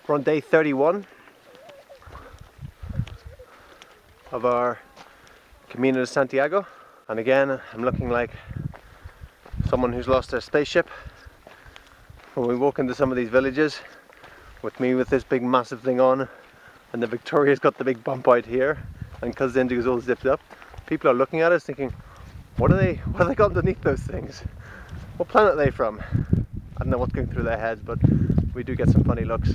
We're on day 31 of our Camino De Santiago, and again I'm looking like someone who's lost their spaceship. When we walk into some of these villages, with me with this big massive thing on, and the Victoria's got the big bump out here, and because the Indigo's all zipped up, people are looking at us thinking, what are they got underneath those things? What planet are they from? I don't know what's going through their heads, but we do get some funny looks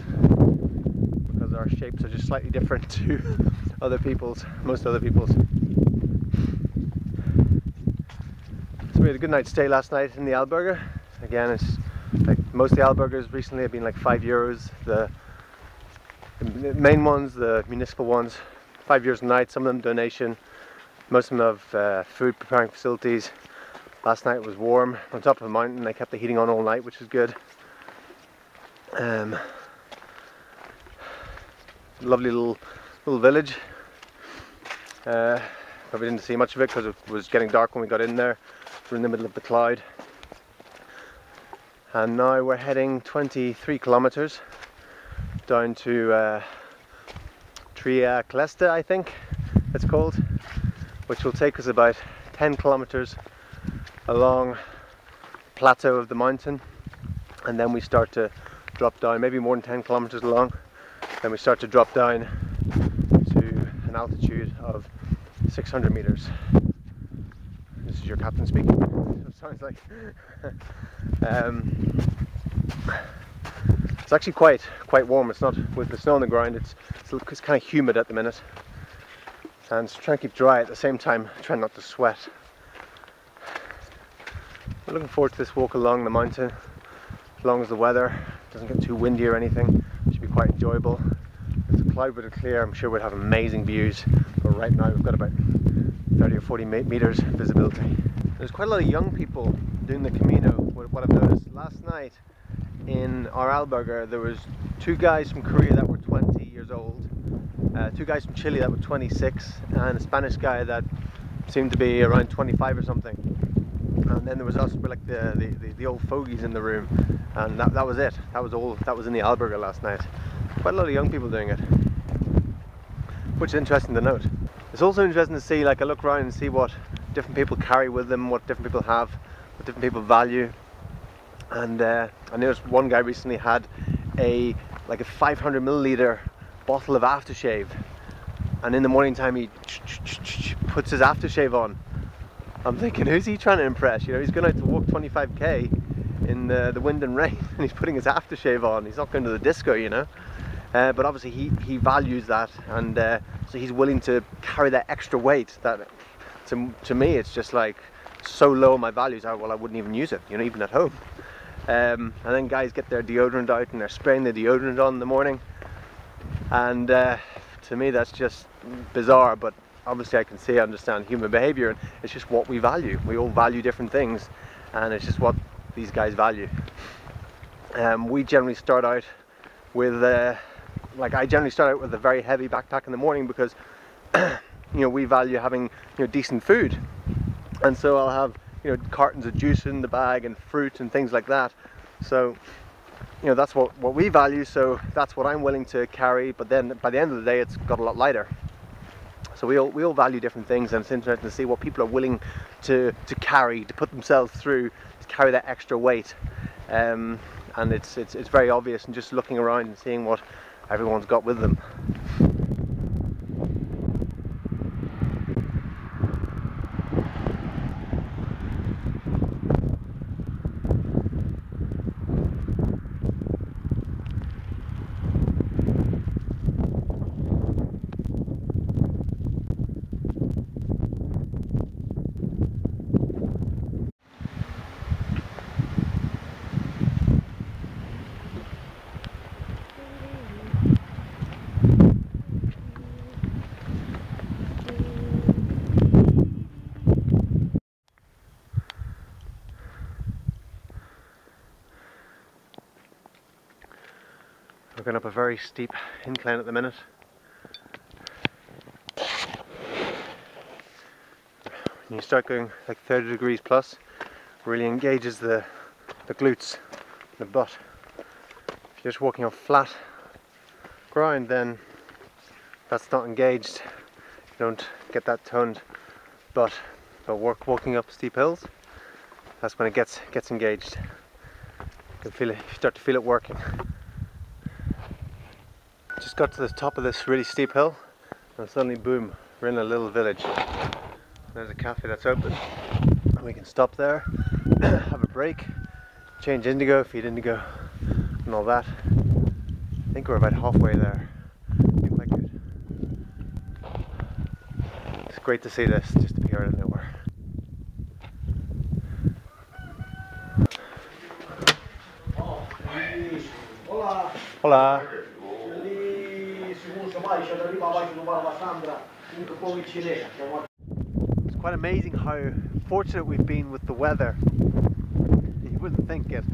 because our shapes are just slightly different to other people's, most other people's. So we had a good night's stay last night in the albergue. Again, it's like most of the albergues recently have been like €5. The main ones, the municipal ones, €5 a night. Some of them donation. Most of them have food preparing facilities. Last night was warm on top of a mountain. They kept the heating on all night, which is good. Lovely little village. Probably didn't see much of it because it was getting dark when we got in there. We're in the middle of the cloud. And now we're heading 23 kilometers down to Triacastela, I think it's called, which will take us about 10 kilometers along the plateau of the mountain, and then we start to drop down, maybe more than 10 kilometers along. Then we start to drop down to an altitude of 600 meters. This is your captain speaking. It sounds like it's actually quite warm. It's not, with the snow on the ground, it's kind of humid at the minute, and trying to keep dry at the same time, trying not to sweat. We're looking forward to this walk along the mountain, as long as the weather doesn't get too windy or anything. It should be quite enjoyable. If the cloud were to clear, I'm sure we'd have amazing views, but right now we've got about 30 or 40 meters visibility. There's quite a lot of young people doing the Camino. What I've noticed last night in our albergue, there was 2 guys from Korea that were 20 years old, 2 guys from Chile that were 26, and a Spanish guy that seemed to be around 25 or something. And then there was us, we're like the old fogies in the room, and that was it. That was all that was in the albergue last night. Quite a lot of young people doing it, which is interesting to note. It's also interesting to see, like, I look around and see what different people carry with them, what different people have, what different people value. And I noticed one guy recently had like a 500 milliliter bottle of aftershave, and in the morning time he puts his aftershave on. I'm thinking, who's he trying to impress? You know, he's going out to walk 25k in the wind and rain, and he's putting his aftershave on. He's not going to the disco, you know. But obviously he values that, and so he's willing to carry that extra weight. That to me, it's just like so low on my values. I wouldn't even use it, you know, even at home. And then guys get their deodorant out and they're spraying the deodorant on in the morning, and to me that's just bizarre. But obviously I can see, I understand human behavior, and it's just what we value. We all value different things, and it's just what these guys value. We generally start out with I generally start out with a very heavy backpack in the morning, because you know, we value having, you know, decent food, and so I'll have, you know, cartons of juice in the bag and fruit and things like that. So, you know, that's what we value, so that's what I'm willing to carry. But then by the end of the day, it's got a lot lighter. So we all value different things, and it's interesting to see what people are willing to carry, to put themselves through, to carry that extra weight. And it's very obvious, and just looking around and seeing what everyone's got with them. We're going up a very steep incline at the minute. When you start going like 30 degrees plus, really engages the glutes, the butt. If you're just walking on flat grind, then that's not engaged. You don't get that toned. But walking up steep hills, that's when it gets engaged. You can feel it. You start to feel it working. Just got to the top of this really steep hill, and suddenly, boom, we're in a little village. There's a cafe that's open, and we can stop there, have a break, change indigo, feed indigo, and all that. I think we're about halfway there. It's quite good. It's great to see this, just to be out of nowhere. Hola. It's quite amazing how fortunate we've been with the weather. You wouldn't think it,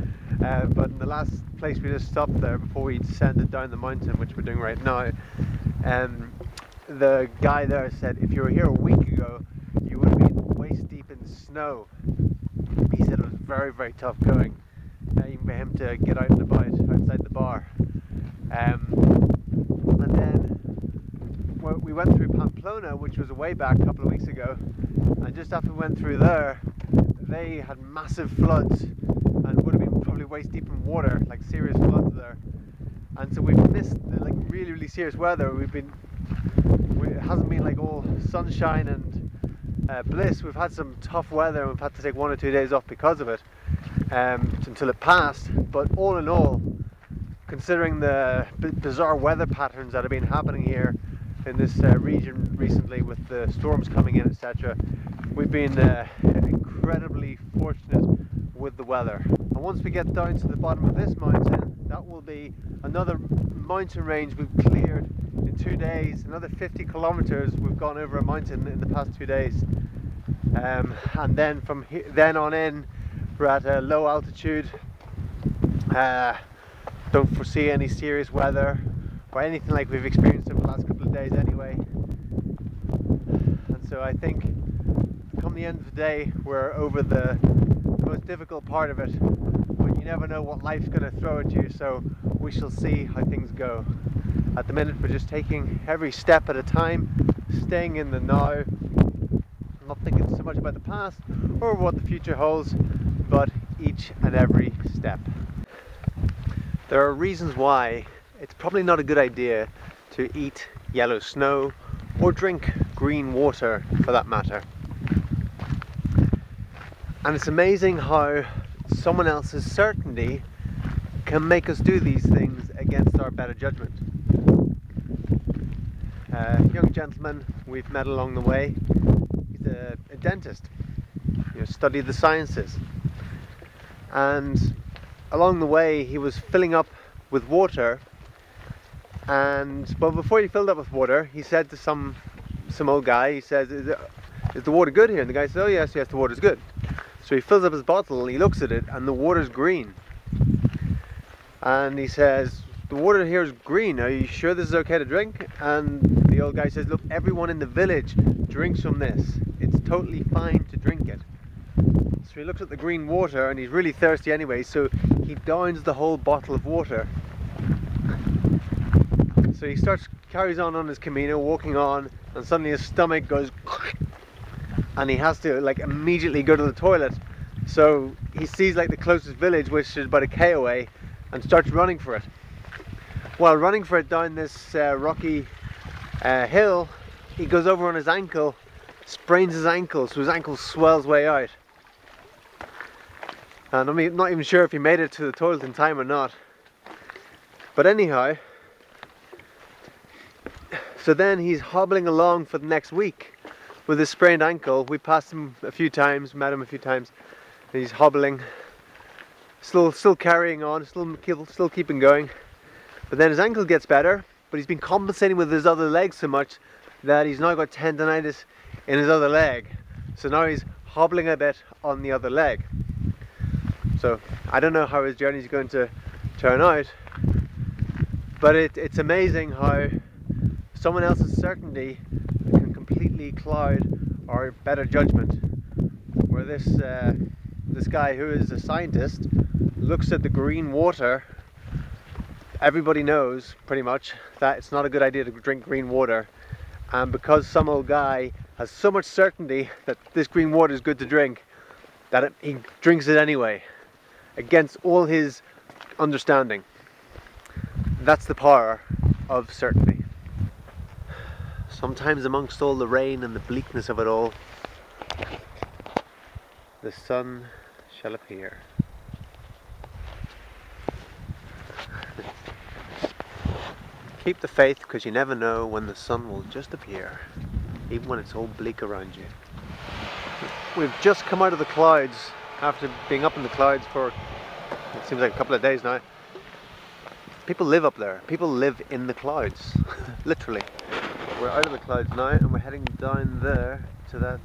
but in the last place we just stopped there before we descended down the mountain, which we're doing right now, the guy there said if you were here a week ago you would have been waist deep in snow. He said it was very, very tough going, even for him to get out and about outside the bar. And then we went through Pamplona, which was way back a couple of weeks ago, and just after we went through there, they had massive floods and would have been probably waist deep in water, like serious floods there. And so we've missed the like really, really serious weather. It hasn't been like all sunshine and bliss. We've had some tough weather, and we've had to take 1 or 2 days off because of it, until it passed. But all in all, considering the bizarre weather patterns that have been happening here in this region recently with the storms coming in, etc., we've been incredibly fortunate with the weather. And once we get down to the bottom of this mountain, that will be another mountain range we've cleared in 2 days. Another 50 kilometers we've gone over a mountain in the past 2 days. And then from then on in, we're at a low altitude. Don't foresee any serious weather or anything like we've experienced in the last couple of days anyway. And so I think come the end of the day, we're over the most difficult part of it, but you never know what life's going to throw at you, so we shall see how things go. At the minute we're just taking every step at a time, staying in the now, not thinking so much about the past or what the future holds, but each and every step. There are reasons why it's probably not a good idea to eat yellow snow or drink green water for that matter. And it's amazing how someone else's certainty can make us do these things against our better judgment. A young gentleman we've met along the way, he's a dentist, studied the sciences, and along the way he was filling up with water, and well, before he filled up with water, he said to some old guy, he says, is the water good here? And the guy says, oh yes, the water's good. So he fills up his bottle, he looks at it, and the water's green. And he says, the water here is green, are you sure this is okay to drink? And the old guy says, look, everyone in the village drinks from this. It's totally fine to drink it. So he looks at the green water, and he's really thirsty anyway, so he downs the whole bottle of water. So he carries on his Camino, walking on, and suddenly his stomach goes and he has to like immediately go to the toilet. So he sees like the closest village, which is about a K away, and starts running for it. While running for it down this rocky hill, he goes over on his ankle, sprains his ankle, so his ankle swells way out. And I'm not even sure if he made it to the toilet in time or not. But anyhow, so then he's hobbling along for the next week with his sprained ankle. We passed him a few times, met him a few times, and he's hobbling, still carrying on, still keeping going. But then his ankle gets better, but he's been compensating with his other leg so much that he's now got tendonitis in his other leg. So now he's hobbling a bit on the other leg. So I don't know how his journey is going to turn out, but it's amazing how someone else's certainty can completely cloud our better judgment. Where this guy, who is a scientist, looks at the green water everybody knows pretty much that it's not a good idea to drink green water, and because some old guy has so much certainty that this green water is good to drink, that he drinks it anyway, against all his understanding. That's the power of certainty. Sometimes amongst all the rain and the bleakness of it all, the sun shall appear. Keep the faith, because you never know when the sun will just appear, even when it's all bleak around you. We've just come out of the clouds after being up in the clouds for, it seems like a couple of days now. People live up there. People live in the clouds, literally. We're out of the clouds now and we're heading down there to that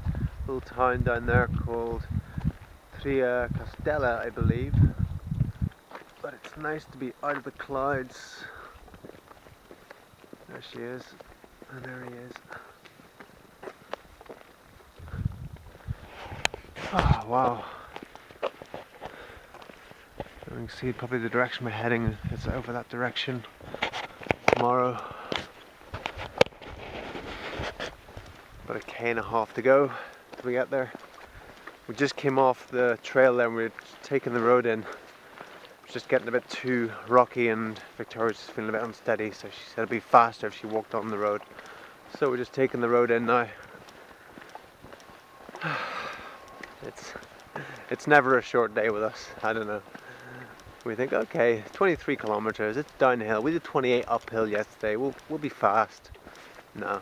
little town down there called Triacastela, I believe. But it's nice to be out of the clouds. There she is, and there he is. Oh, wow. You can see probably the direction we're heading. It's over that direction tomorrow. About 1.5 km to go till we get there. We just came off the trail there and we're taking the road in. It's just getting a bit too rocky and Victoria's just feeling a bit unsteady, so she said it'd be faster if she walked on the road. So we're just taking the road in now. It's never a short day with us, I don't know. We think, okay, 23 kilometers, it's downhill. We did 28 uphill yesterday, we'll be fast. No.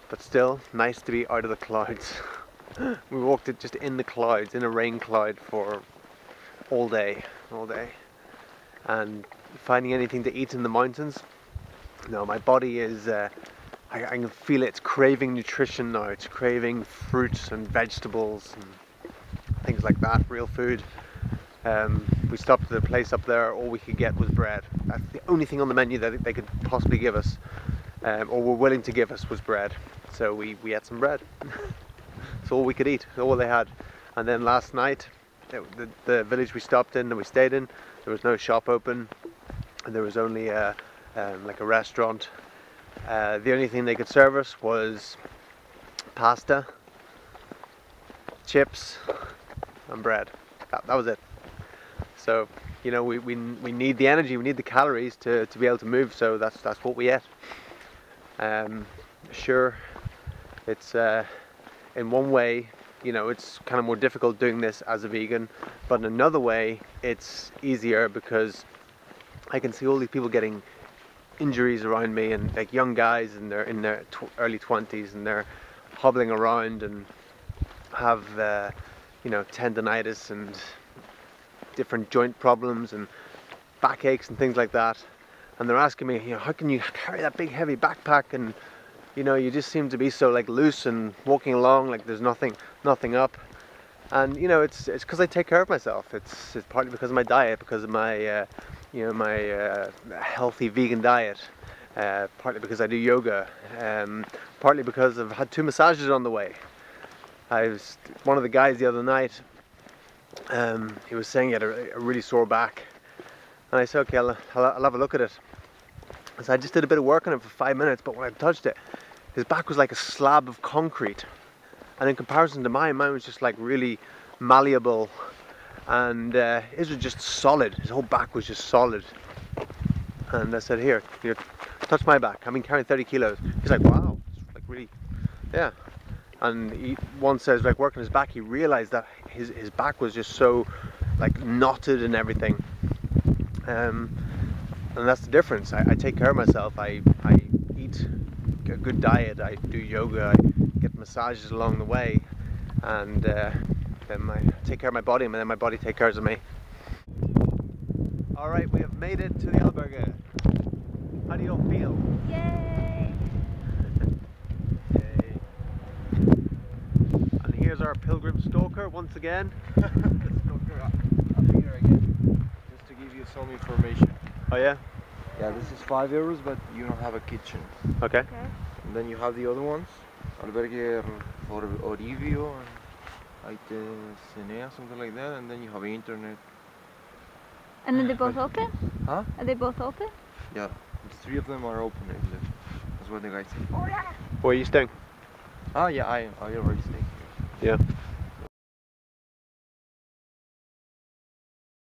But still, nice to be out of the clouds. We walked it just in the clouds, in a rain cloud for all day. And finding anything to eat in the mountains, no, my body is, I can feel it's craving nutrition now. It's craving fruits and vegetables and things like that, real food. We stopped at a place up there, all we could get was bread. That's the only thing on the menu that they could possibly give us, or were willing to give us, was bread. So we ate some bread. It's all we could eat, all they had. And then last night, the village we stopped in and we stayed in, there was no shop open, and there was only like a restaurant. The only thing they could serve us was pasta, chips, and bread. That was it. So, you know, we need the energy, we need the calories to be able to move. So that's what we ate. Sure, it's in one way, you know, it's kind of more difficult doing this as a vegan, but in another way, it's easier because I can see all these people getting injuries around me, and like young guys in their early 20s, and they're hobbling around and have you know, tendonitis and different joint problems and backaches and things like that, and they're asking me, you know, how can you carry that big heavy backpack, and you know, you just seem to be so like loose and walking along like there's nothing up. And you know, it's because I take care of myself. It's partly because of my diet, because of my you know, my healthy vegan diet, partly because I do yoga, partly because I've had 2 massages on the way. One of the guys the other night, he was saying he had a really sore back, and I said, okay, I'll have a look at it. So I just did a bit of work on it for 5 minutes, but when I touched it, his back was like a slab of concrete, and in comparison to mine was just like really malleable, and his was just solid. His whole back was just solid. And I said, here, you know, touch my back. I've been carrying 30 kilos. He's like, wow, it's like really, yeah. And he once says, like, working his back, he realized that his back was just so like knotted and everything. And that's the difference. I take care of myself. I eat a good diet. I do yoga. I get massages along the way, and then I take care of my body, and then my body takes care of me. All right, we have made it to the albergue. How do you all feel? Yay! Yay! And here's our pilgrim stalker once again. Stalker up here again, just to give you some information. Oh yeah? Yeah, this is €5, but you don't have a kitchen. Okay. Okay. And then you have the other ones, albergue for Orivio, and like the Cinea, something like that, and then you have internet. And are they both open? Huh? Are they both open? Yeah, the 3 of them are open, I believe. That's what the guy said. Where are you staying? Ah, yeah, I already stayed here. Yeah.